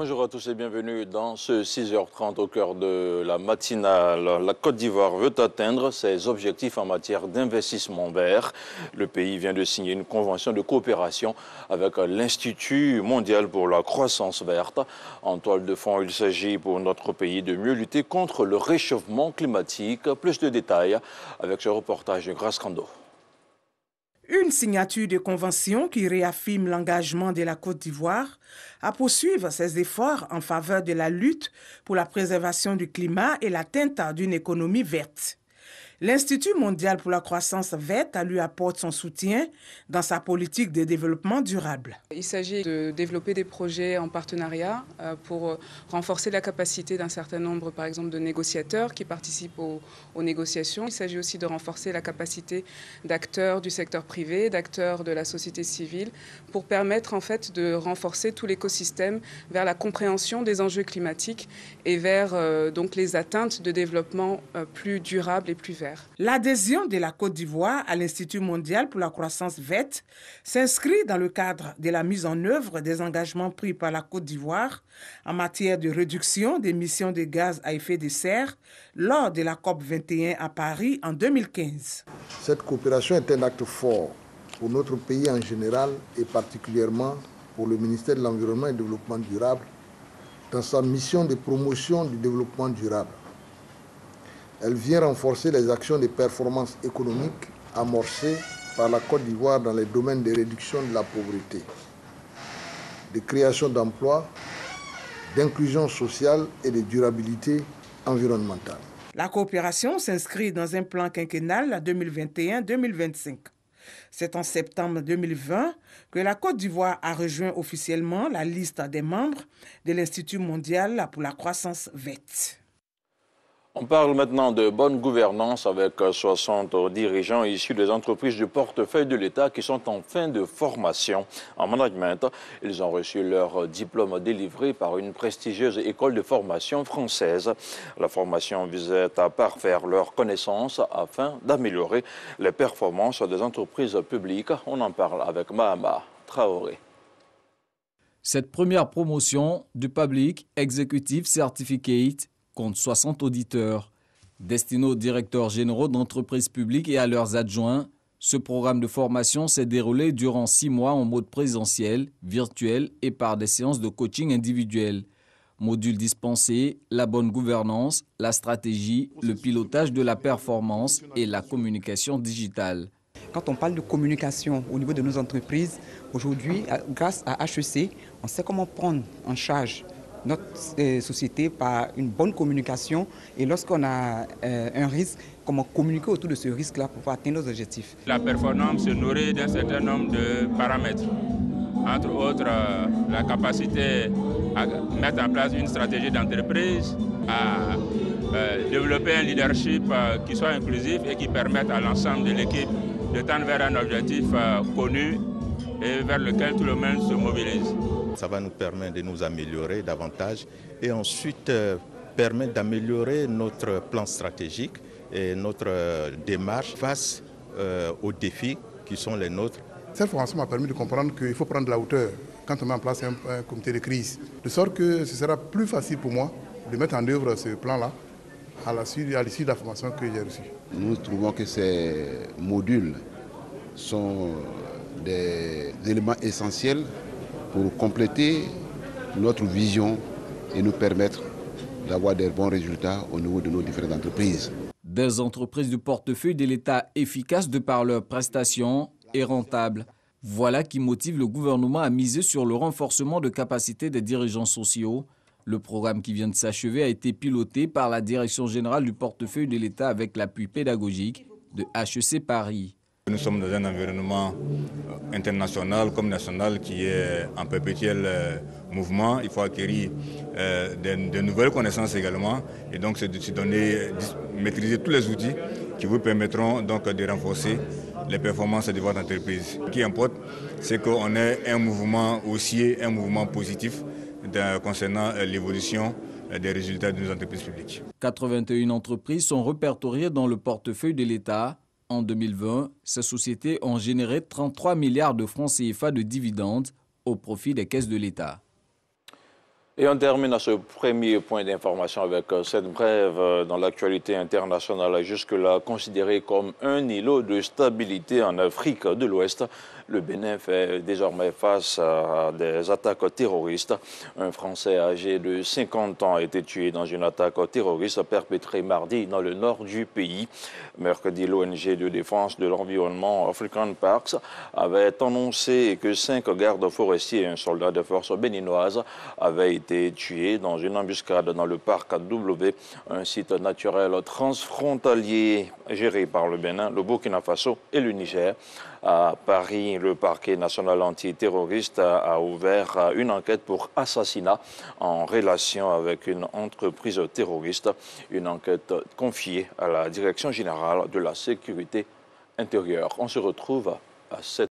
Bonjour à tous et bienvenue dans ce 6h30 au cœur de la matinale. La Côte d'Ivoire veut atteindre ses objectifs en matière d'investissement vert. Le pays vient de signer une convention de coopération avec l'Institut mondial pour la croissance verte. En toile de fond, il s'agit pour notre pays de mieux lutter contre le réchauffement climatique. Plus de détails avec ce reportage de Grace Kando. Une signature de convention qui réaffirme l'engagement de la Côte d'Ivoire à poursuivre ses efforts en faveur de la lutte pour la préservation du climat et l'atteinte d'une économie verte. L'Institut mondial pour la croissance verte lui apporte son soutien dans sa politique de développement durable. Il s'agit de développer des projets en partenariat pour renforcer la capacité d'un certain nombre, par exemple, de négociateurs qui participent aux négociations. Il s'agit aussi de renforcer la capacité d'acteurs du secteur privé, d'acteurs de la société civile, pour permettre en fait de renforcer tout l'écosystème vers la compréhension des enjeux climatiques et vers donc les atteintes de développement plus durables et plus verts. L'adhésion de la Côte d'Ivoire à l'Institut mondial pour la croissance verte s'inscrit dans le cadre de la mise en œuvre des engagements pris par la Côte d'Ivoire en matière de réduction des émissions de gaz à effet de serre lors de la COP 21 à Paris en 2015. Cette coopération est un acte fort pour notre pays en général et particulièrement pour le ministère de l'Environnement et du Développement durable dans sa mission de promotion du développement durable. Elle vient renforcer les actions de performance économique amorcées par la Côte d'Ivoire dans les domaines de réduction de la pauvreté, de création d'emplois, d'inclusion sociale et de durabilité environnementale. La coopération s'inscrit dans un plan quinquennal 2021-2025. C'est en septembre 2020 que la Côte d'Ivoire a rejoint officiellement la liste des membres de l'Institut mondial pour la croissance verte. On parle maintenant de bonne gouvernance avec 60 dirigeants issus des entreprises du portefeuille de l'État qui sont en fin de formation en management. Ils ont reçu leur diplôme délivré par une prestigieuse école de formation française. La formation visait à parfaire leurs connaissances afin d'améliorer les performances des entreprises publiques. On en parle avec Mahama Traoré. Cette première promotion du Public Executive Certificate compte 60 auditeurs. Destinés aux directeurs généraux d'entreprises publiques et à leurs adjoints, ce programme de formation s'est déroulé durant 6 mois en mode présentiel, virtuel et par des séances de coaching individuel. Modules dispensés, la bonne gouvernance, la stratégie, le pilotage de la performance et la communication digitale. Quand on parle de communication au niveau de nos entreprises, aujourd'hui, grâce à HEC, on sait comment prendre en charge notre société par une bonne communication et lorsqu'on a un risque, comment communiquer autour de ce risque-là pour pouvoir atteindre nos objectifs. La performance se nourrit d'un certain nombre de paramètres, entre autres la capacité à mettre en place une stratégie d'entreprise, à développer un leadership qui soit inclusif et qui permette à l'ensemble de l'équipe de tendre vers un objectif connu et vers lequel tout le monde se mobilise. Ça va nous permettre de nous améliorer davantage et ensuite permettre d'améliorer notre plan stratégique et notre démarche face aux défis qui sont les nôtres. Cette formation m'a permis de comprendre qu'il faut prendre de la hauteur quand on met en place un comité de crise, de sorte que ce sera plus facile pour moi de mettre en œuvre ce plan-là à l'issue de la formation que j'ai reçue. Nous trouvons que ces modules sont des éléments essentiels pour compléter notre vision et nous permettre d'avoir des bons résultats au niveau de nos différentes entreprises. Des entreprises du portefeuille de l'État efficaces de par leurs prestations et rentables. Voilà qui motive le gouvernement à miser sur le renforcement de capacités des dirigeants sociaux. Le programme qui vient de s'achever a été piloté par la Direction générale du portefeuille de l'État avec l'appui pédagogique de HEC Paris. Nous sommes dans un environnement international comme national qui est en perpétuel mouvement. Il faut acquérir de nouvelles connaissances également et donc c'est de se donner, maîtriser tous les outils qui vous permettront donc de renforcer les performances de votre entreprise. Ce qui importe, c'est qu'on ait un mouvement haussier, un mouvement positif concernant l'évolution des résultats de nos entreprises publiques. 81 entreprises sont répertoriées dans le portefeuille de l'État. En 2020, ces sociétés ont généré 33 milliards de francs CFA de dividendes au profit des caisses de l'État. Et on termine à ce premier point d'information avec cette brève dans l'actualité internationale, jusque-là considérée comme un îlot de stabilité en Afrique de l'Ouest. Le Bénin fait désormais face à des attaques terroristes. Un Français âgé de 50 ans a été tué dans une attaque terroriste perpétrée mardi dans le nord du pays. Mercredi, l'ONG de défense de l'environnement African Parks avait annoncé que 5 gardes forestiers et un soldat de force béninoise avaient été tués dans une embuscade dans le parc W, un site naturel transfrontalier géré par le Bénin, le Burkina Faso et le Niger. À Paris, le parquet national antiterroriste a ouvert une enquête pour assassinat en relation avec une entreprise terroriste, une enquête confiée à la Direction générale de la sécurité intérieure. On se retrouve à 7